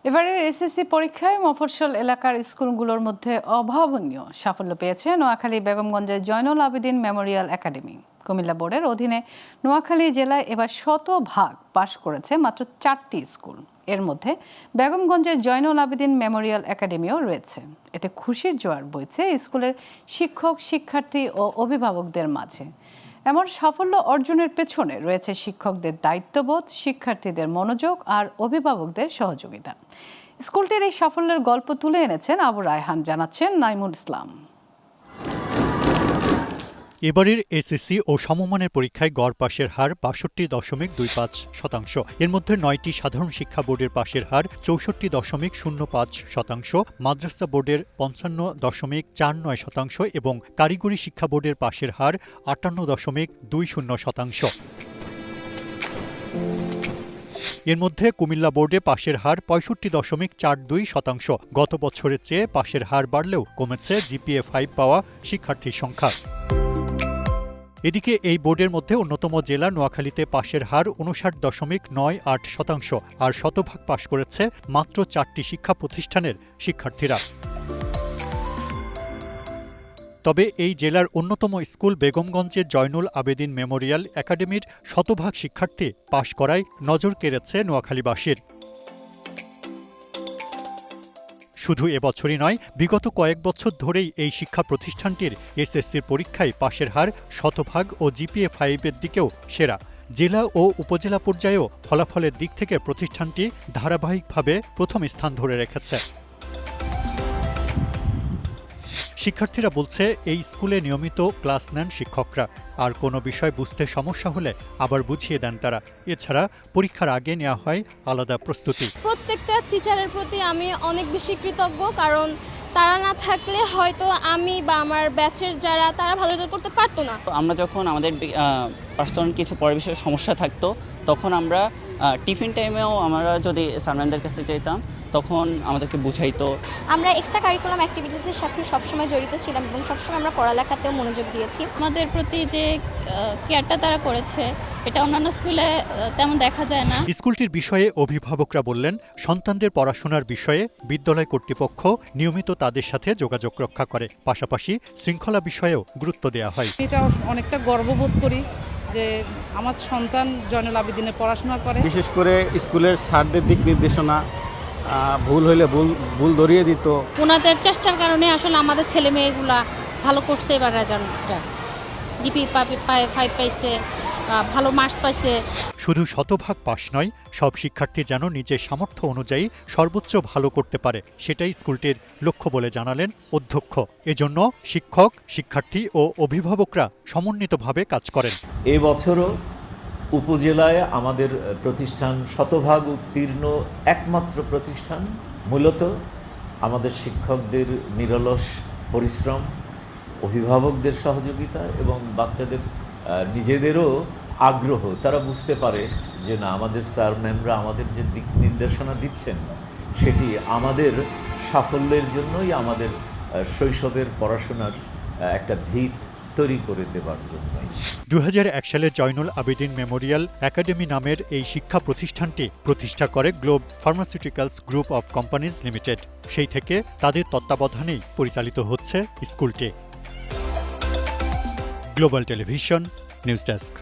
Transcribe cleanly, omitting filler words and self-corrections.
এবারের এসএসসি পরীক্ষায় মফস্বল এলাকার স্কুলগুলোর মধ্যে অভাবনীয় সাফল্য পেয়েছে নোয়াখালী বেগমগঞ্জের জয়নুল আবেদিন মেমোরিয়াল একাডেমি। কুমিল্লা বোর্ডের অধীনে নোয়াখালী জেলায় এবার 100% পাশ করেছে মাত্র 4টি স্কুল। এর মধ্যে বেগমগঞ্জের জয়নুল আবেদিন মেমোরিয়াল একাডেমিও রয়েছে। এতে খুশির জোয়ার বইছে স্কুলের শিক্ষক, শিক্ষার্থী ও অভিভাবকদের মাঝে। এমন সাফল্য অর্জনের পেছনে রয়েছে শিক্ষকদের দায়িত্ববোধ, শিক্ষার্থীদের মনোযোগ আর অভিভাবকদের সহযোগিতা। স্কুলটির এই সাফল্যের গল্প তুলে এনেছেন আবু রায়হান, জানাচ্ছেন নাইমুল ইসলাম। এবারের এসএসসি ও সমমানের পরীক্ষায় গড় পাশের হার ৬২.২৫%। এর মধ্যে ৯টি সাধারণ শিক্ষা বোর্ডের পাশের হার ৬৪.০৫%, মাদ্রাসা বোর্ডের ৫৫.৪৯% এবং কারিগরি শিক্ষা বোর্ডের পাশের হার ৫৮.২০%। এর মধ্যে কুমিল্লা বোর্ডে পাশের হার ৬৫.৪২%। গত বছরের চেয়ে পাশের হার বাড়লেও কমেছে জিপিএ 5 পাওয়া শিক্ষার্থীর সংখ্যা। এদিকে এই বোর্ডের মধ্যে অন্যতম জেলা নোয়াখালীতে পাশের হার ৫৯.৯৮%, আর শতভাগ পাশ করেছে মাত্র 4টি শিক্ষা প্রতিষ্ঠানের শিক্ষার্থীরা। তবে এই জেলার অন্যতম স্কুল বেগমগঞ্জের জয়নুল আবেদিন মেমোরিয়াল একাডেমির শতভাগ শিক্ষার্থী পাশ করায় নজর কেড়েছে নোয়াখালীবাসীর। শুধু এবছরই নয়, বিগত কয়েক বছর ধরেই এই শিক্ষা প্রতিষ্ঠানটির এসএসসির পরীক্ষায় পাশের হার শতভাগ ও জিপিএ 5-এর দিকেও সেরা। জেলা ও উপজেলা পর্যায়েও ফলাফলের দিক থেকে প্রতিষ্ঠানটি ধারাবাহিকভাবে প্রথম স্থান ধরে রেখেছে। শিক্ষার্থীরা বলছে, এই স্কুলে নিয়মিত ক্লাস নেন শিক্ষকরা, আর কোনো বিষয় বুঝতে সমস্যা হলে আবার বুঝিয়ে দেন তারা। এছাড়া পরীক্ষার আগে নেওয়া হয় আলাদা প্রস্তুতি। প্রত্যেকটা টিচারের প্রতি আমি অনেক বেশি কৃতজ্ঞ, কারণ তারা না থাকলে হয়তো আমি বা আমার ব্যাচের যারা তারা ভালো রেজাল্ট করতে পারতো না। আমরা যখন আমাদের পার্সোনাল কিছু পড়ার বিষয়ে সমস্যা থাকতো, তখন আমরা টিফিন টাইমেও আমরা যদি স্যারম্যানদের কাছে যেতাম, তখন আমাদেরকে বুঝাইতো। আমরা এক্সট্রা কারিকুলাম অ্যাক্টিভিটিসের সাথে সবসময় জড়িত ছিলাম এবং সবসময় আমরা পড়ালেখাতেও মনোযোগ দিয়েছি। আমাদের প্রতি যে কেয়ারটা তারা করেছে, এটা অন্যান্য স্কুলে তেমন দেখা যায় না। স্কুলটির বিষয়ে অভিভাবকরা বললেন, সন্তানদের পড়াশোনার বিষয়ে বিদ্যালয় কর্তৃপক্ষ নিয়মিত তাদের সাথে যোগাযোগ রক্ষা করে, পাশাপাশি শৃঙ্খলা বিষয়েও গুরুত্ব দেওয়া হয়। এটা অনেকটা গর্ববোধ করি যে আমার সন্তান জয়নুল আবেদিনে পড়াশোনা করে। বিশেষ করে স্কুলের স্যারদের দিক নির্দেশনা, ভুল হইলে ভুল ধরিয়ে দিত। ওনাদের চেষ্টার কারণে আসলে আমাদের ছেলে মেয়েগুলা ভালো করছে। এবার রেজাল্টটা জিপি 5 পাইছে, ভালো মার্কস পাইছে। শুধু শতভাগ পাশ নয়, সব শিক্ষার্থী যেন নিজের সামর্থ্য অনুযায়ী সর্বোচ্চ ভালো করতে পারে, সেটাই স্কুলটির লক্ষ্য বলে জানালেন অধ্যক্ষ। এজন্য শিক্ষক, শিক্ষার্থী ও অভিভাবকরা সমন্বিতভাবে কাজ করেন। এই বছরও উপজেলায় আমাদের প্রতিষ্ঠান শতভাগ উত্তীর্ণ একমাত্র প্রতিষ্ঠান। মূলত আমাদের শিক্ষকদের নিরলস পরিশ্রম, অভিভাবকদের সহযোগিতা এবং বাচ্চাদের নিজেদেরও আগ্রহ। তারা বুঝতে পারে যে না, আমাদের স্যার ম্যামরা আমাদের যে দিক নির্দেশনা দিচ্ছেন, সেটি আমাদের সাফল্যের জন্যই, আমাদের শৈশবের পড়াশোনার একটা ভিত তৈরি করে দেবার জন্য। 2001 সালে জয়নুল আবেদিন মেমোরিয়াল একাডেমি নামের এই শিক্ষা প্রতিষ্ঠানটি প্রতিষ্ঠা করে globe pharmaceuticals group of companies limited. সেই থেকে তাদের তত্ত্বাবধানেই পরিচালিত হচ্ছে স্কুলটি। Global television, news desk.